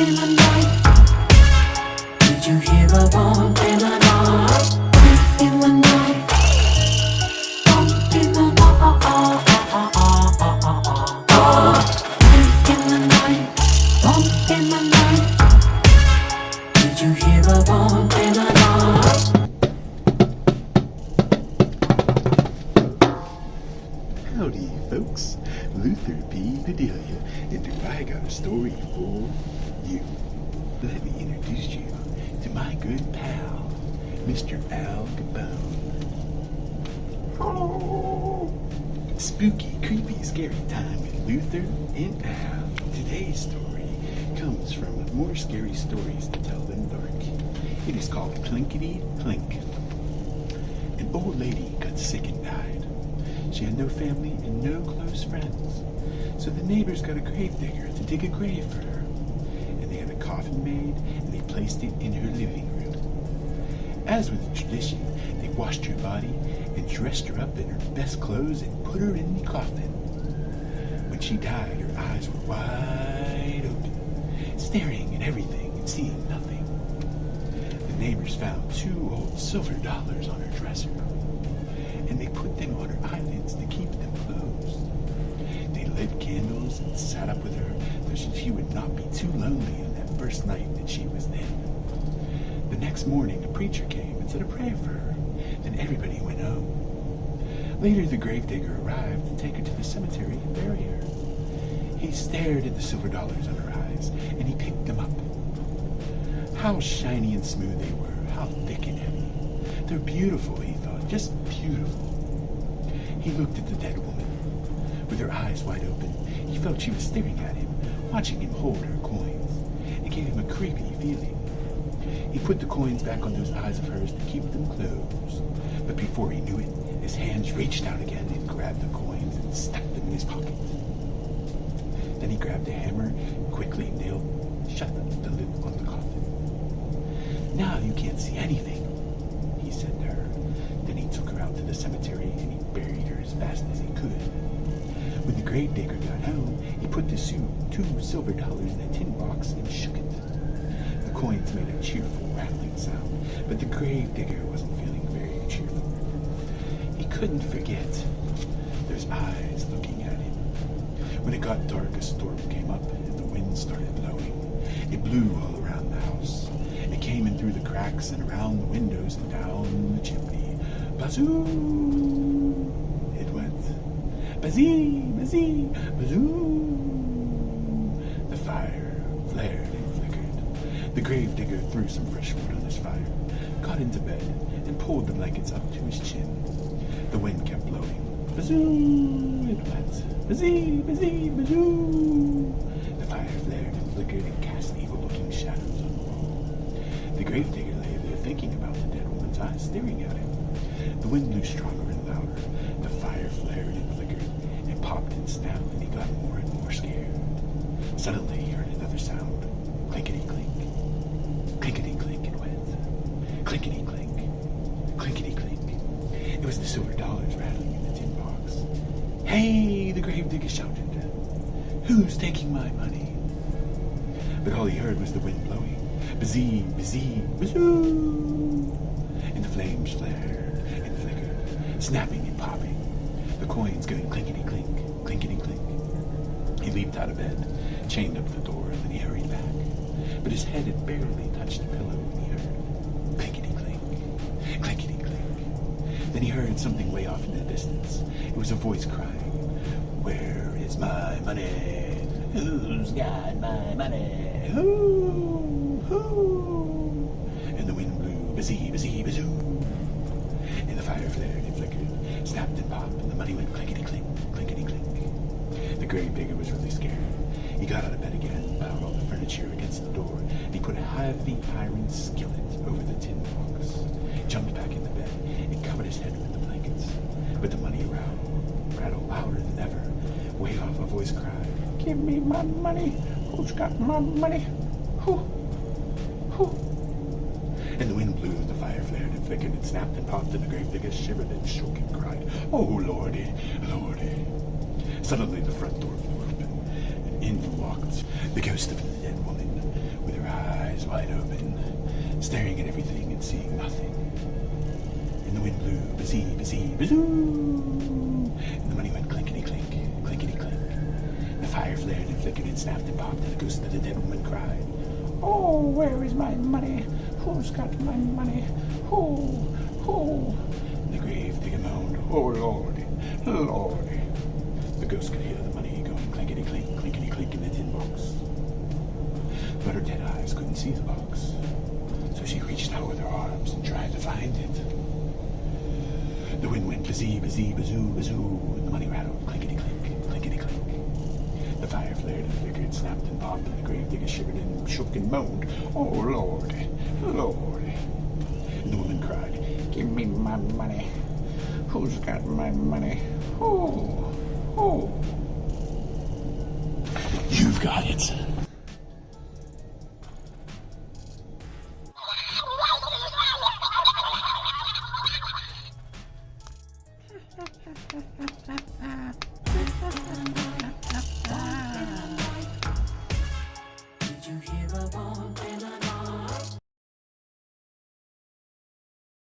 in the night? Did you hear a bump in the night? Bump in the night. Bump in the night. Bump in the night. Bump in the night. Did you hear a bump in the night? Howdy, folks. Luther P DaDealio, and I got a story for you. Let me introduce you to my good pal, Mr. CaBone. Oh, spooky, creepy, scary time with Luther and Al. Today's story comes from more scary stories to tell in the dark. It is called Clinkity-Clink. An old lady got sick and died. She had no family and no close friends. So the neighbors got a grave digger to dig a grave for her. And they had a coffin made and they placed it in her living room. As with the tradition, they washed her body and dressed her up in her best clothes and put her in the coffin. When she died, her eyes were wide open, staring at everything and seeing nothing. The neighbors found 2 old silver dollars on her dresser, and they put them on her eyelids to keep them closed. They lit candles and sat up with her so she would not be too lonely on that first night that she was dead. The next morning, a preacher came and said a prayer for her. Then everybody went home. Later, the gravedigger arrived to take her to the cemetery and bury her. He stared at the silver dollars on her eyes, and he picked them up. How shiny and smooth they were, how thick and heavy. They're beautiful, he thought, just beautiful. He looked at the dead woman. With her eyes wide open, he felt she was staring at him, watching him hold her coins. It gave him a creepy feeling. He put the coins back on those eyes of hers to keep them closed. But before he knew it, his hands reached out again and grabbed the coins and stuck them in his pocket. Then he grabbed a hammer and quickly nailed shut the lid on the coffin. "Now you can't see anything," he said to her. Then he took her out to the cemetery and he buried her as fast as he could. When the gravedigger got home, he put the 2 silver dollars in a tin box and shook it. The coins made a cheerful rattling sound, but the gravedigger wasn't feeling very cheerful. He couldn't forget those eyes looking at him. When it got dark, a storm came up and the wind started blowing. It blew all around the house. It came in through the cracks and around the windows and down the chimney. Bazoo! It went. Bazee! Bazee! Bazoo! The fire flared and flickered. The gravedigger threw some fresh wood on his fire, got into bed, and pulled the blankets up to his chin. The wind kept blowing. Bazoo! It went. Bazee! Bazee! Bazoo! The fire flared and flickered and cast evil-looking shadows on the wall. The gravedigger lay there thinking about the dead woman's eyes staring at him. The wind blew stronger and louder. The fire flared and flickered. It popped and snapped, and he got more and more scared. Suddenly he heard another sound. Clinkity-clink. Clinkity-clink it went. Clinkity-clink. Clinkity-clink. It was the silver dollars rattling in the tin box. "Hey!" the gravedigger shouted. "Who's taking my money?" But all he heard was the wind blowing. Bazee! Bazee! Bazoo! And the flames flared and flickered, snapping and popping. The coins going clinkety-clink, clinkety-clink. He leaped out of bed, chained up the door, and then he hurried back. But his head had barely touched the pillow when he heard clinkety-clink, clinkety-clink. Then he heard something way off in the distance. It was a voice crying, "Where is my money? Who's got my money? Who? Who?" And the wind blew, bazee, bazee, bazoo. And the fire flared and flickered, snapped and popped, and the money went clinkety-clink, clinkety-clink. The gravedigger was really scared. He got out of bed again, piled all the furniture against the door, and he put a heavy iron skillet over the tin box. Jumped back in the bed and covered his head with the blankets. But the money rattled louder than ever. Way off, a voice cried, "Give me my money! Who's got my money? Who? Who?" And the wind blew, and the fire flared and flickered and snapped and popped, and the gravedigger shivered and shook and cried, "Oh, Lordy, Lordy." Suddenly the front door flew open, and in walked the ghost of the dead woman, with her eyes wide open, staring at everything and seeing nothing. And the wind blew, bazee, bazee, bazoo, and the money went clinkety-clink, clinkety-clink. The fire flared and flickered and snapped and popped, and the ghost of the dead woman cried, "Oh, where is my money? Who's got my money? Who? Who?" And the grave digger moaned, "Oh, Lordy, Lordy." The ghost could hear the money going clinkety-clink, clinkety-clink in the tin box. But her dead eyes couldn't see the box, so she reached out with her arms and tried to find it. The wind went bazee, bazee, bazoo, bazoo, and the money rattled clinkety-clink, clinkety-clink. The fire flared and flickered, snapped and popped, and the grave digger shivered and shook and moaned, "Oh, Lordy, Lordy." And the woman cried, "Give me my money. Who's got my money? Who? Who?" "You've got it." Ha ha ha ha ha ha.